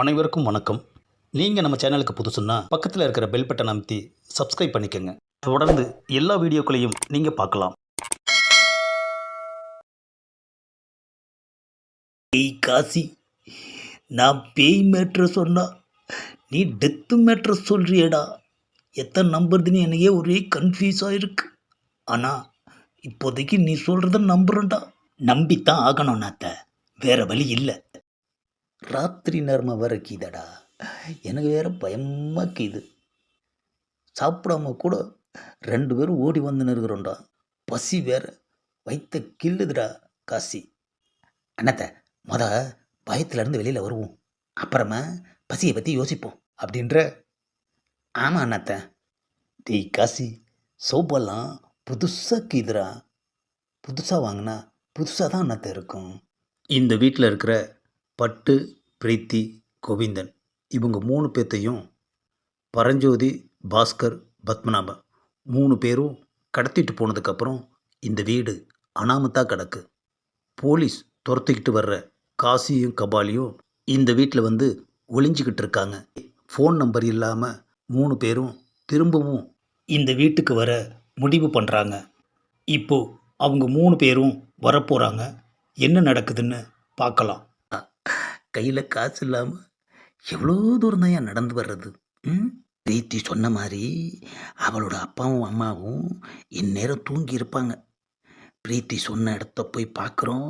அனைவருக்கும் வணக்கம். நீங்கள் நம்ம சேனலுக்கு புதுசுன்னா பக்கத்தில் இருக்கிற பெல் பட்டன் அமைத்தி சப்ஸ்கிரைப் பண்ணிக்கோங்க. தொடர்ந்து எல்லா வீடியோக்களையும் நீங்கள் பார்க்கலாம். ஏய் காசி, நான் பேய் மேட்ரு சொன்னா நீ டெத்து மேட்ரு சொல்றியேடா. எத்தனை நம்புறதுன்னு எனக்கே ஒரே கன்ஃபியூஸாக இருக்கு. ஆனால் இப்போதைக்கு நீ சொல்கிறத நம்புகிறேன்டா. நம்பித்தான் ஆகணும் நாத்த, வேற வழி இல்லை. ராத்திரி நேரமாக வேற கீதடா, எனக்கு வேற பயமாக கீது. சாப்பிடாம கூட 2 பேரும் ஓடி வந்து இருக்கிறோம்டா. பசி வேற வயிற்ற கில்லுதுடா காசி. அண்ணாத்த, மொத பயத்துலேருந்து வெளியில் வருவோம், அப்புறமா பசியை பற்றி யோசிப்போம் அப்படின்ற. ஆமாம் அண்ணாத்த. டேய் காசி, சோப்பெல்லாம் புதுசாக கீதுரா. புதுசாக வாங்கினா புதுசாக தான் அண்ணாத்த இருக்கும். இந்த வீட்டில் இருக்கிற பட்டு, பிரீத்தி, கோவிந்தன் இவங்க 3 பேர்த்தையும் பரஞ்சோதி, பாஸ்கர், பத்மநாபன் 3 பேரும் கடத்திட்டு போனதுக்கப்புறம் இந்த வீடு அனாமத்தாக கிடக்கு. போலீஸ் துரத்திக்கிட்டு வர்ற காசியும் கபாலியும் இந்த வீட்டில் வந்து ஒளிஞ்சிக்கிட்டு இருக்காங்க. ஃபோன் நம்பர் இல்லாமல் 3 பேரும் திரும்பவும் இந்த வீட்டுக்கு வர முடிவு பண்ணுறாங்க. இப்போது அவங்க 3 பேரும் வரப்போகிறாங்க. என்ன நடக்குதுன்னு பார்க்கலாம். கையில் காசு இல்லாமல் எவ்வளோ தூரம் தான் ஏன் நடந்து வர்றது? பிரீத்தி சொன்ன மாதிரி அவளோட அப்பாவும் அம்மாவும் இந்நேரம் தூங்கி இருப்பாங்க. பிரீத்தி சொன்ன இடத்த போய் பார்க்குறோம்,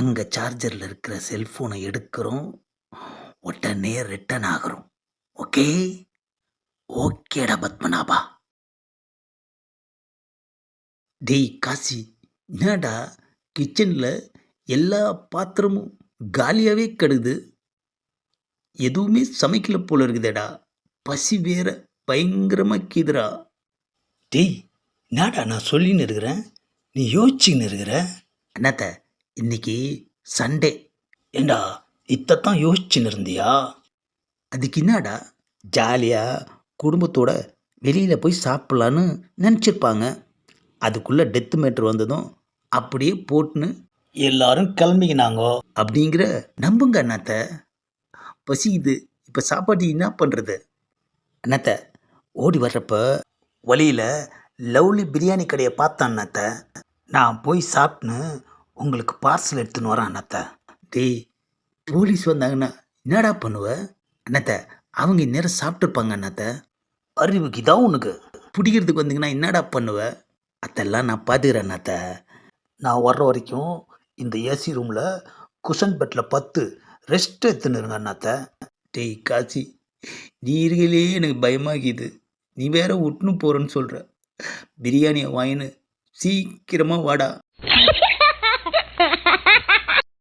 அங்கே சார்ஜரில் இருக்கிற செல்ஃபோனை எடுக்கிறோம், உடனே ரிட்டன் ஆகிறோம். ஓகே ஓகேடா பத்மநாபா. டேய் காசி, என்னடா கிச்சனில் எல்லா பாத்திரமும் காலியாகவே கிடக்குது, எதுவுமே சமைக்கல போல இருக்குதேடா. பசி வேற பயங்கரமாக கீதுரா. டேய், என்னடா நான் சொல்லின்னு இருக்கிறேன், நீ யோசிச்சுன்னு இருக்கிற. அண்ணாத்த, இன்னைக்கு சண்டே. ஏண்டா இத்தான் யோசிச்சுன்னு இருந்தியா? அதுக்கு என்னடா, ஜாலியாக குடும்பத்தோட வெளியில் போய் சாப்பிட்லான்னு நினச்சிருப்பாங்க. அதுக்குள்ளே டெத்து மேட்ரு வந்ததும் அப்படியே போட்டுன்னு எல்லாரும் கிளம்பிக்கினாங்கோ அப்படிங்கிற நம்புங்க அண்ணாத்த. பசிக்குது, இப்போ சாப்பாடு என்ன பண்ணுறது? அண்ணாத்த, ஓடி வர்றப்ப வழியில் லவ்லி பிரியாணி கடையை பார்த்தேன் அண்ணாத்த. நான் போய் சாப்பிட்னு உங்களுக்கு பார்சல் எடுத்துன்னு வரேன் அண்ணாத்த. டேய், போலீஸ் வந்தாங்கன்னா என்னடா பண்ணுவ? அண்ணாத்த, அவங்க இந்நேரம் சாப்பிட்ருப்பாங்க அண்ணாத்த. அறிவுக்கு இதான் உனக்கு. பிடிக்கிறதுக்கு வந்தீங்கன்னா என்னடா பண்ணுவ? அதெல்லாம் நான் பார்த்துக்கிறேன் அண்ணாத்த. நான் வர்ற வரைக்கும் இந்த ஏசி ரூமில் குஷன் பெட்டில் 10 ரெஸ்ட் எடுத்துன்னு இருங்க அண்ணாத்த. டேய் காசி, நீ இருக்கையிலே எனக்கு பயமாகிது. நீ வேற விட்டுன்னு போகிறேன்னு சொல்கிற. பிரியாணியை வாங்கின்னு சீக்கிரமாக வாடா.